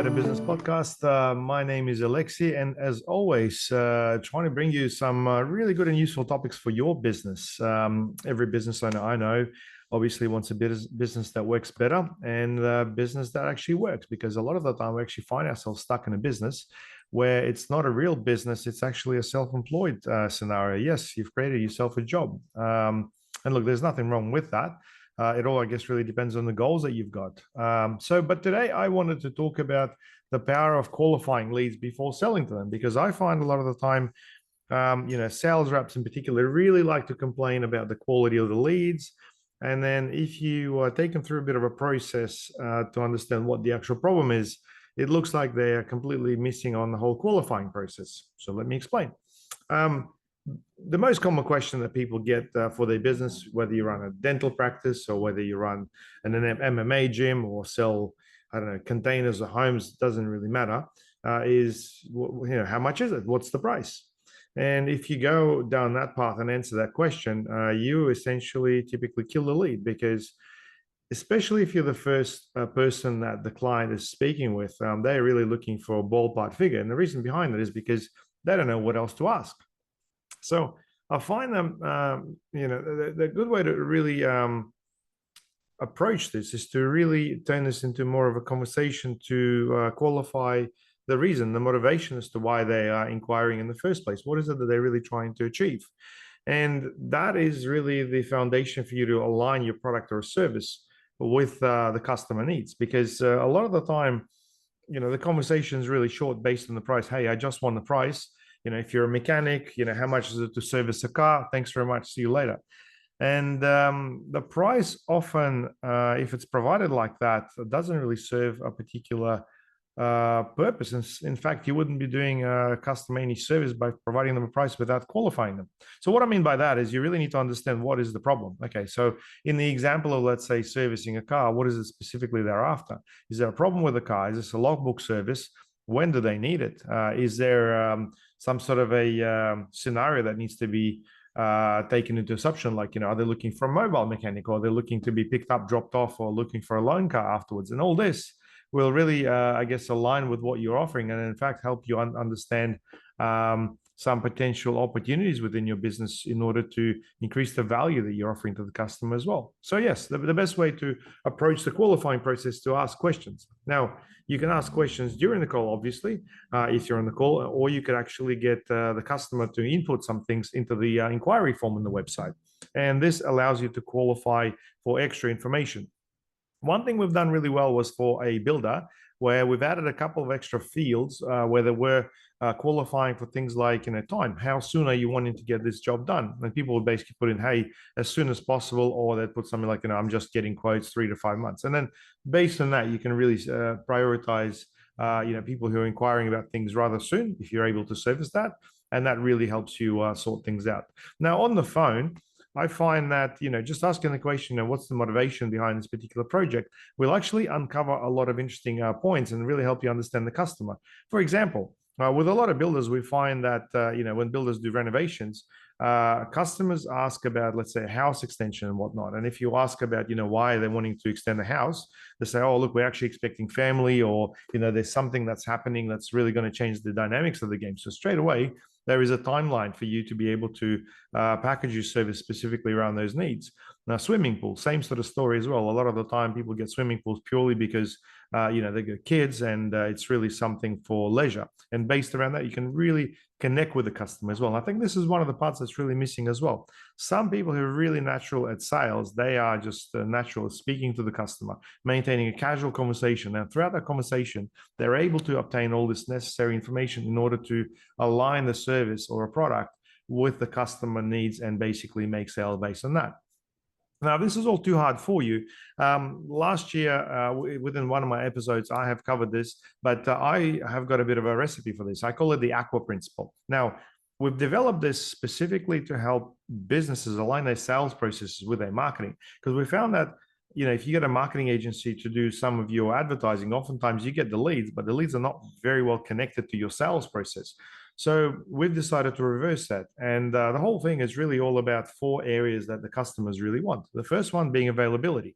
Better Business Podcast. My name is Alexei, and as always, trying to bring you some really good and useful topics for your business. Every business owner I know obviously wants a business that works better and a business that actually works, because a lot of the time we actually find ourselves stuck in a business where it's not a real business, it's actually a self-employed scenario. Yes, you've created yourself a job. And look, there's nothing wrong with that. It all, I guess, really depends on the goals that you've got. But today I wanted to talk about the power of qualifying leads before selling to them, because I find a lot of the time, sales reps in particular really like to complain about the quality of the leads. And then if you take them through a bit of a process to understand what the actual problem is, it looks like they are completely missing on the whole qualifying process. So let me explain. The most common question that people get for their business, whether you run a dental practice or whether you run an MMA gym or sell, I don't know, containers or homes, doesn't really matter, is, how much is it? What's the price? And if you go down that path and answer that question, you essentially typically kill the lead, because especially if you're the first person that the client is speaking with, they're really looking for a ballpark figure. And the reason behind that is because they don't know what else to ask. So I find them, the good way to really approach this is to really turn this into more of a conversation to qualify the reason, the motivation as to why they are inquiring in the first place. What is it that they're really trying to achieve? And that is really the foundation for you to align your product or service with the customer needs, because a lot of the time, the conversation is really short based on the price. Hey, I just want the price. If you're a mechanic, how much is it to service a car? Thanks very much. See you later. And the price often, if it's provided like that, doesn't really serve a particular purpose. In fact, you wouldn't be doing a customer any service by providing them a price without qualifying them. So what I mean by that is you really need to understand what is the problem. Okay, so in the example of, let's say, servicing a car, what is it specifically they're after? Is there a problem with the car? Is this a logbook service? When do they need it? Is there some sort of a scenario that needs to be taken into assumption? Like, are they looking for a mobile mechanic, or they're looking to be picked up, dropped off, or looking for a loan car afterwards? And all this will really, align with what you're offering, and in fact, help you understand some potential opportunities within your business in order to increase the value that you're offering to the customer as well. So yes, the best way to approach the qualifying process is to ask questions. Now, you can ask questions during the call, obviously, if you're on the call, or you could actually get the customer to input some things into the inquiry form on the website. And this allows you to qualify for extra information. One thing we've done really well was for a builder, where we've added a couple of extra fields where they were qualifying for things like, time. How soon are you wanting to get this job done? And people would basically put in, hey, as soon as possible, or they'd put something like, I'm just getting quotes 3 to 5 months. And then based on that, you can really prioritize, people who are inquiring about things rather soon, if you're able to service that. And that really helps you sort things out. Now, on the phone, I find that, just asking the question, what's the motivation behind this particular project, will actually uncover a lot of interesting points and really help you understand the customer. For example, with a lot of builders, we find that, when builders do renovations, customers ask about, let's say, a house extension and whatnot. And if you ask about, why they're wanting to extend the house, they say, oh, look, we're actually expecting family, or, there's something that's happening that's really going to change the dynamics of the game. So straight away, there is a timeline for you to be able to package your service specifically around those needs. Now, swimming pool, same sort of story as well. A lot of the time people get swimming pools purely because, they got kids, and it's really something for leisure. And based around that, you can really connect with the customer as well. And I think this is one of the parts that's really missing as well. Some people who are really natural at sales, they are just natural at speaking to the customer, maintaining a casual conversation. And throughout that conversation, they're able to obtain all this necessary information in order to align the service or a product with the customer needs and basically make sales based on that. Now, this is all too hard for you. Last year, within one of my episodes, I have covered this, but I have got a bit of a recipe for this. I call it the Aqua Principle. Now, we've developed this specifically to help businesses align their sales processes with their marketing, because we found that, if you get a marketing agency to do some of your advertising, oftentimes you get the leads, but the leads are not very well connected to your sales process. So we've decided to reverse that. And the whole thing is really all about 4 areas that the customers really want. The first one being availability.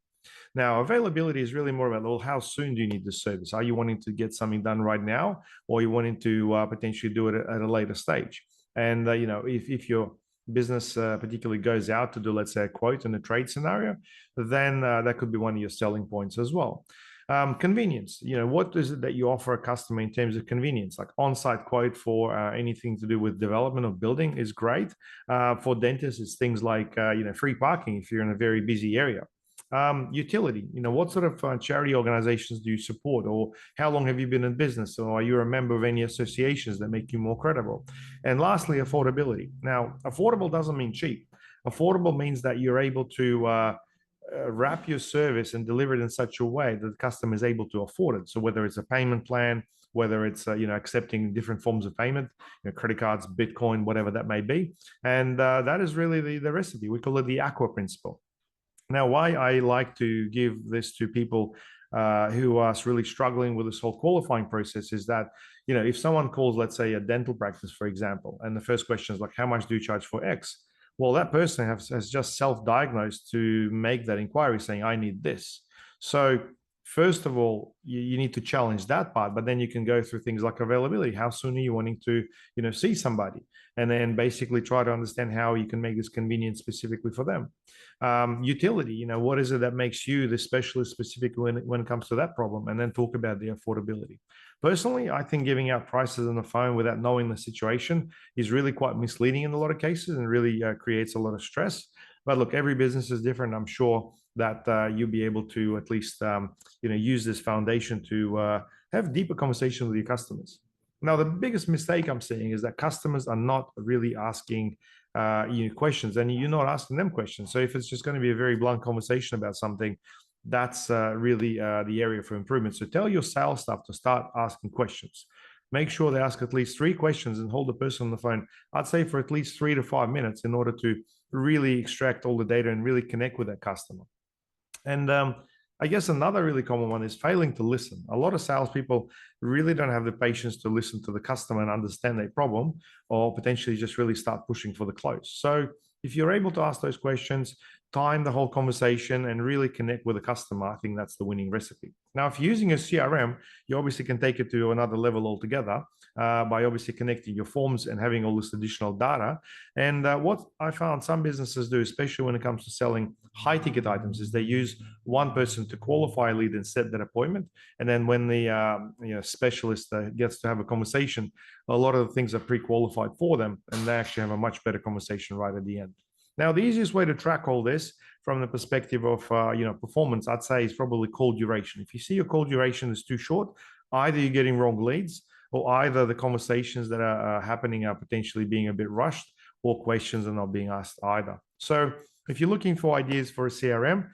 Now, availability is really more about, well, how soon do you need this service? Are you wanting to get something done right now, or are you wanting to potentially do it at a later stage? And if your business particularly goes out to do, let's say, a quote in a trade scenario, then that could be one of your selling points as well. Convenience, what is it that you offer a customer in terms of convenience? Like on-site quote for anything to do with development of building is great. For dentists, it's things like free parking if you're in a very busy area. Utility, what sort of charity organizations do you support, or how long have you been in business, or are you a member of any associations that make you more credible? And lastly, affordability. Now, affordable doesn't mean cheap. Affordable means that you're able to wrap your service and deliver it in such a way that the customer is able to afford it. So whether it's a payment plan, whether it's accepting different forms of payment, credit cards, Bitcoin, whatever that may be, and that is really the recipe. We call it the Aqua Principle. Now, why I like to give this to people who are really struggling with this whole qualifying process is that, if someone calls, let's say, a dental practice, for example, and the first question is like, how much do you charge for X? Well, that person has just self-diagnosed to make that inquiry saying, I need this. So first of all, you need to challenge that part, but then you can go through things like availability. How soon are you wanting to, see somebody? And then basically try to understand how you can make this convenient specifically for them. Utility, what is it that makes you the specialist specifically when it comes to that problem? And then talk about the affordability. Personally, I think giving out prices on the phone without knowing the situation is really quite misleading in a lot of cases and really creates a lot of stress. But look, every business is different. I'm sure that you'll be able to at least use this foundation to have deeper conversation with your customers. Now, the biggest mistake I'm seeing is that customers are not really asking questions, and you're not asking them questions. So if it's just going to be a very blunt conversation about something, that's really the area for improvement. So tell your sales staff to start asking questions. Make sure they ask at least 3 questions and hold the person on the phone, I'd say, for at least 3 to 5 minutes in order to really extract all the data and really connect with that customer. And I guess another really common one is failing to listen. A lot of salespeople really don't have the patience to listen to the customer and understand their problem, or potentially just really start pushing for the close. So if you're able to ask those questions, time the whole conversation, and really connect with the customer, I think that's the winning recipe. Now, if you're using a CRM, you obviously can take it to another level altogether by obviously connecting your forms and having all this additional data. And what I found some businesses do, especially when it comes to selling high ticket items, is they use one person to qualify a lead and set that appointment. And then when the specialist gets to have a conversation, a lot of the things are pre-qualified for them, and they actually have a much better conversation right at the end. Now, the easiest way to track all this from the perspective of performance, I'd say, is probably call duration. If you see your call duration is too short, either you're getting wrong leads, or either the conversations that are happening are potentially being a bit rushed, or questions are not being asked either. So if you're looking for ideas for a CRM,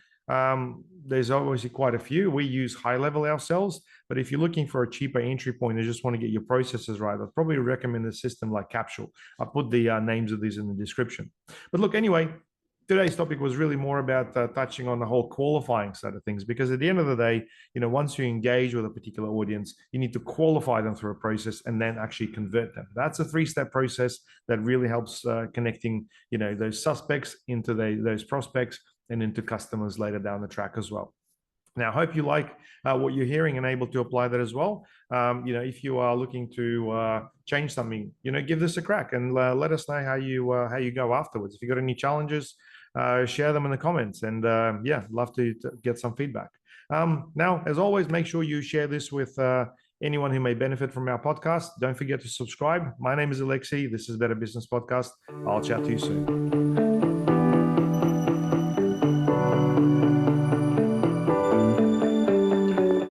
there's obviously quite a few. We use high level ourselves, but if you're looking for a cheaper entry point and just want to get your processes right, I'd probably recommend a system like Capsule. I'll put the names of these in the description. But look, anyway, today's topic was really more about touching on the whole qualifying side of things, because at the end of the day, once you engage with a particular audience, you need to qualify them through a process and then actually convert them. That's a 3-step process that really helps connecting, those suspects into those prospects and into customers later down the track as well. Now, I hope you like what you're hearing and able to apply that as well. If you are looking to change something, give this a crack and let us know how you go afterwards. If you got any challenges, share them in the comments, and love to get some feedback. Now, as always, make sure you share this with anyone who may benefit from our podcast. Don't forget to subscribe. My name is Alexei. This is Better Business Podcast. I'll chat to you soon.